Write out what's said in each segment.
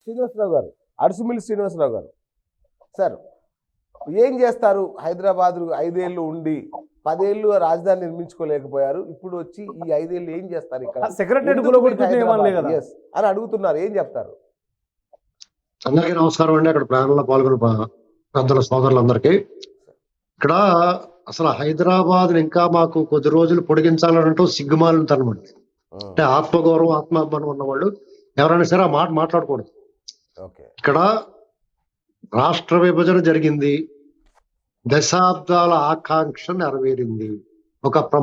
శ్రీనివాసరావు గారు, అడుసుమిల్లి శ్రీనివాసరావు గారు, సార్ ఏం చేస్తారు? హైదరాబాద్ 5 ఏళ్ళు ఉండి 10 ఏళ్ళు రాజధాని నిర్మించుకోలేకపోయారు. ఇప్పుడు వచ్చి ఈ 5 ఏళ్ళు ఏం చేస్తారు ఇక్కడ? సెక్రటరీ ఎందుకు మీకు హైదరాబాద్? Yes అని అడుగుతున్నారు, ఏం చెప్తారు? అందరికీ నమస్కారం అండి. అక్కడ ప్లాన్లో పాల్గొన్న పెద్దల సోదరులందరికీ. ఇక్కడ అసలు హైదరాబాద్ ఇంకా మాకు కొద్ది రోజులు పొడిగించాలంటూ సిగ్గుమాలినతనమాట. అంటే ఆత్మగౌరవం ఆత్మాభిమానం ఉన్నవాళ్ళు ఎవరైనా సరే ఆ మాట మాట్లాడకూడదు. ఇక్కడ రాష్ట్ర విభజన జరిగింది, దశాబ్దాల ఆకాంక్ష నెరవేరింది.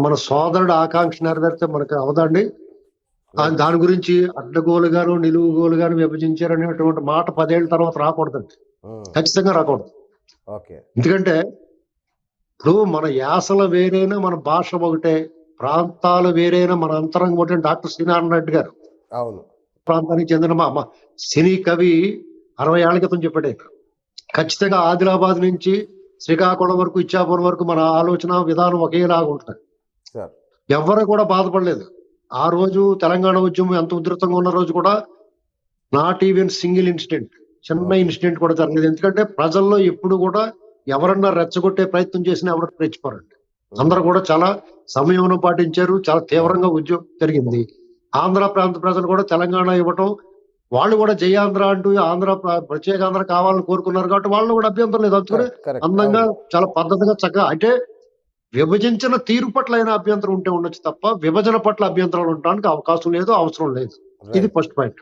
మన సోదరుడు ఆకాంక్ష నెరవేరితే మనకు అవదండి. దాని గురించి అడ్డగోలుగాను నిలువుగోలుగాను విభజించారనేటువంటి మాట 10 ఏళ్ళ తర్వాత రాకూడదండి, ఖచ్చితంగా రాకూడదు. ఎందుకంటే ఇప్పుడు మన యాసలు వేరైనా, మన భాష ఒకటే, ప్రాంతాలు వేరైనా, మన అంతరంగం ఒకటే. డాక్టర్ శ్రీనారాయణ రెడ్డి గారు అవును ప్రాంతానికి చెందిన మా సినీ కవి 60 ఏళ్ల క్రితం చెప్పాడు. ఖచ్చితంగా ఆదిలాబాద్ నుంచి శ్రీకాకుళం వరకు, ఇచ్చాపురం వరకు మన ఆలోచన విధానం ఒకేలాగా ఉంటుంది. ఎవరు కూడా బాధపడలేదు. ఆ రోజు తెలంగాణ ఉద్యమం ఎంత ఉధృతంగా ఉన్న రోజు కూడా నాట్ ఈవెన్ సింగిల్ ఇన్సిడెంట్, చిన్న ఇన్సిడెంట్ కూడా జరగలేదు. ఎందుకంటే ప్రజల్లో ఎప్పుడు కూడా ఎవరన్నా రెచ్చగొట్టే ప్రయత్నం చేసినా ఎవరు రెచ్చిపోరండి. అందరూ కూడా చాలా సంయమనం పాటించారు. చాలా తీవ్రంగా ఉద్యమం జరిగింది. ఆంధ్ర ప్రాంత ప్రజలు కూడా తెలంగాణ ఇవ్వటం, వాళ్ళు కూడా జయాంధ్ర అంటూ ఆంధ్ర ప్రత్యేక ఆంధ్ర కావాలని కోరుకున్నారు కాబట్టి వాళ్ళు కూడా అభ్యంతరం లేదు. అందుకని అందంగా చాలా పద్ధతిగా చక్కగా, అంటే విభజించిన తీరు పట్ల అయినా అభ్యంతరం ఉంటే ఉండొచ్చు తప్ప విభజన పట్ల అభ్యంతరాలు ఉండడానికి అవకాశం లేదు, అవసరం లేదు. ఇది ఫస్ట్ పాయింట్.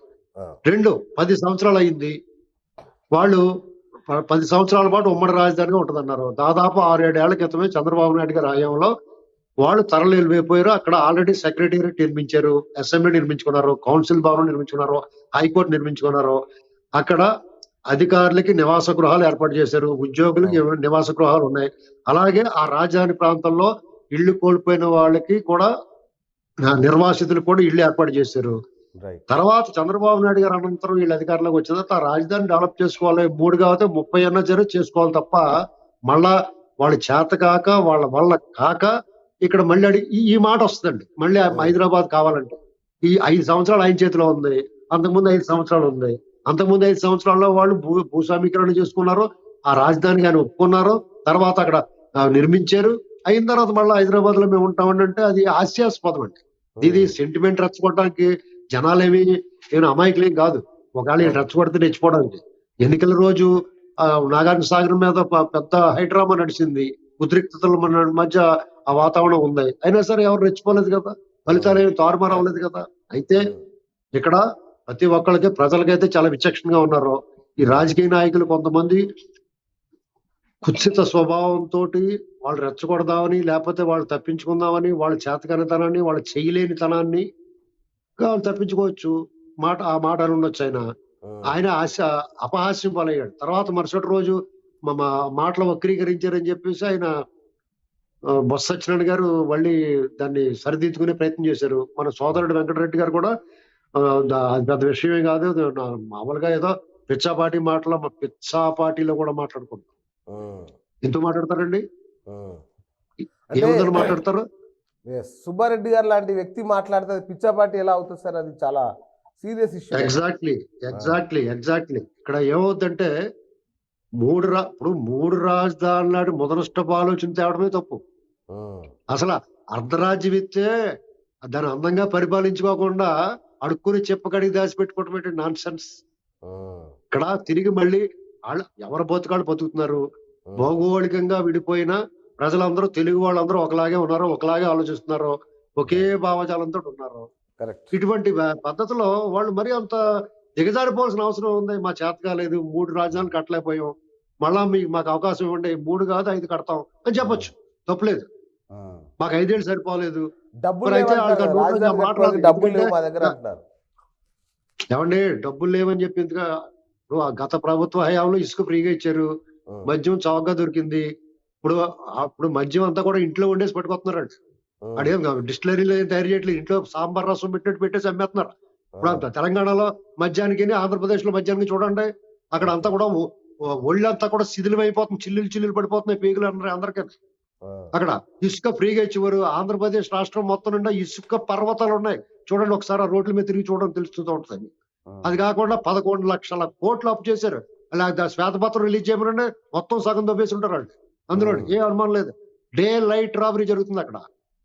10 సంవత్సరాలు అయింది. వాళ్ళు 10 సంవత్సరాల పాటు ఉమ్మడి రాజధానిగా ఉంటుందన్నారు. దాదాపు 6-7 ఏళ్ల క్రితమే చంద్రబాబు నాయుడు గారి హయాంలో వాళ్ళు తరలి వెళ్ళిపోయారు. అక్కడ ఆల్రెడీ సెక్రటేరియట్ నిర్మించారు, అసెంబ్లీ నిర్మించుకున్నారు, కౌన్సిల్ భవనం నిర్మించుకున్నారు, హైకోర్టు నిర్మించుకున్నారు. అక్కడ అధికారులకి నివాస గృహాలు ఏర్పాటు చేశారు, ఉద్యోగులకి నివాస గృహాలు ఉన్నాయి. అలాగే ఆ రాజధాని ప్రాంతంలో ఇళ్లు కోల్పోయిన వాళ్ళకి కూడా, నిర్వాసితులు కూడా ఇళ్లు ఏర్పాటు చేశారు. తర్వాత చంద్రబాబు నాయుడు గారు అనంతరం వీళ్ళు అధికారంలోకి వచ్చిన తర్వాత ఆ రాజధాని డెవలప్ చేసుకోవాలి, 3 కాకపోతే 30 అన్నా సరే చేసుకోవాలి తప్ప మళ్ళా వాళ్ళ చేత కాక, వాళ్ళ వల్ల కాక ఇక్కడ మళ్ళీ ఈ మాట వస్తుందండి. మళ్ళీ హైదరాబాద్ కావాలంటే ఈ 5 సంవత్సరాలు ఆయన చేతిలో ఉంది, అంతకుముందు 5 సంవత్సరాలు ఉంది. అంతకుముందు 5 సంవత్సరాల్లో వాళ్ళు భూస్వామీకరణ చేసుకున్నారు, ఆ రాజధాని కానీ ఒప్పుకున్నారు, తర్వాత అక్కడ నిర్మించారు. అయిన తర్వాత మళ్ళీ హైదరాబాద్ లో మేము ఉంటామంటే అది హాస్యాస్పదం అండి. ఇది సెంటిమెంట్ రెచ్చగొట్టడానికి జనాలేమి అమాయకులేం కాదు. ఒకవేళ రెచ్చగొడితే రెచ్చిపోవడానికి. ఎన్నికల రోజు నాగార్జున సాగర్ మీద పెద్ద హైడ్రామా నడిచింది, ఉద్రిక్తతల మధ్య ఆ వాతావరణం ఉంది. అయినా సరే ఎవరు రెచ్చిపోలేదు కదా, ఫలితాలు ఏమి తారుమారు అవ్వలేదు కదా. అయితే ఇక్కడ ప్రతి ఒక్కరికి, ప్రజలకైతే చాలా విచక్షణగా ఉన్నారు. ఈ రాజకీయ నాయకులు కొంతమంది కుత్సిత స్వభావంతో వాళ్ళు రెచ్చగొడదామని, లేకపోతే వాళ్ళు తప్పించుకుందామని, వాళ్ళ చేతకనితనాన్ని, వాళ్ళ చేయలేనితనాన్ని వాళ్ళు తప్పించుకోవచ్చు. ఆ మాట ఉండొచ్చు. ఆయన అపహాస్యం పాలయ్యాడు. తర్వాత మరుసటి రోజు మాటలు వక్రీకరించారని చెప్పేసి ఆయన బొత్స సత్యనారాయణ గారు మళ్ళీ దాన్ని సరిదిద్దుకునే ప్రయత్నం చేశారు. మన సోదరుడు వెంకటరెడ్డి గారు కూడా పెద్ద విషయమే కాదు, మామూలుగా ఏదో పిచ్చాపాటి మాటలో, పిచ్చాపాటిలో కూడా మాట్లాడుకుంటాం. ఎందుకు మాట్లాడతారండి? ఏముందని మాట్లాడతారు? సుబ్బారెడ్డి గారు లాంటి వ్యక్తి మాట్లాడితే పిచ్చాపాటి ఎలా అవుతుంది సార్? అది చాలా సీరియస్ ఇష్యూ. ఎగ్జాక్ట్లీ. ఇక్కడ ఏమవుతుందంటే ఇప్పుడు 3 రాజధానులు నాటి మొదనష్టపు ఆలోచన తేవడమే తప్పు. అసలు అర్ధరాజ్యం ఇస్తే దాన్ని అందంగా పరిపాలించుకోకుండా అడుక్కుని చెప్పకడిగి దాచిపెట్టుకోవటం నాన్ సెన్స్. ఇక్కడ తిరిగి మళ్ళీ ఎవరు బతుకాళ్ళు బతుకుతున్నారు. భౌగోళికంగా విడిపోయిన ప్రజలందరూ, తెలుగు వాళ్ళందరూ ఒకలాగే ఉన్నారు, ఒకలాగే ఆలోచిస్తున్నారు, ఒకే భావజాలంతో ఉన్నారు. ఇటువంటి పద్ధతిలో వాళ్ళు మరి అంత దిగజారిపోవాల్సిన అవసరం ఉంది. మా చేత కాలేదు, 3 రాజధానులు కట్టలేకపోయాం, మళ్ళా మాకు అవకాశం ఇవ్వండి, 3 కాదు 5 కడతాం అని చెప్పొచ్చు, తప్పలేదు. మాకు 5 ఏళ్ళు సరిపోలేదు, ఏమండి డబ్బులు లేవని చెప్పి ఎందుకు? గత ప్రభుత్వ హయాంలో ఇసుక ఫ్రీగా ఇచ్చారు, మద్యం చౌకగా దొరికింది. ఇప్పుడు మద్యం అంతా కూడా ఇంట్లో వండేసి పట్టుకొస్తున్నారండి. అడిగాం డిస్టిలరీలో తయారు చేయట్లేదు, ఇంట్లో సాంబార్ రసం పెట్టేసి అమ్మేస్తున్నారు. ఇప్పుడు తెలంగాణలో మద్యానికి, ఆంధ్రప్రదేశ్ లో మద్యానికి చూడండి, అక్కడ అంతా కూడా ఒళ్ళంతా కూడా శిథిలం అయిపోతుంది, చిల్లులు పడిపోతున్నాయి పేగులు అందరికీ. అక్కడ ఇసుక ఫ్రీగా ఇచ్చేవారు. ఆంధ్రప్రదేశ్ రాష్ట్రం మొత్తం నిండా ఇసుక పర్వతాలు ఉన్నాయి. చూడండి ఒకసారి ఆ రోడ్ల మీద తిరిగి చూడడం తెలుస్తూ ఉంటుంది. అది కాకుండా 11 లక్షల కోట్లు అప్పు చేశారు. అలా శ్వేతపత్రం రిలీజ్ చేయమనండి, మొత్తం సగం దొబ్బేసి ఉంటారు వాళ్ళు. అందులో ఏ అనుమానం లేదు. డే లైట్ రాబరీ జరుగుతుంది అక్కడ,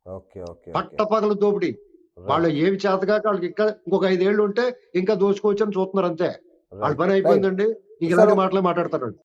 ఓకే ఓకే పట్టపగలు దోపిడీ. వాళ్ళు ఏమి చేతగాక వాళ్ళకి ఇంకా ఇంకొక 5 ఏళ్ళు ఉంటే ఇంకా దోచుకోవచ్చు అని చూస్తున్నారు అంతే. వాళ్ళ పని అయిపోయిందండి. ఇక ఇలాంటి మాటలే మాట్లాడతారు.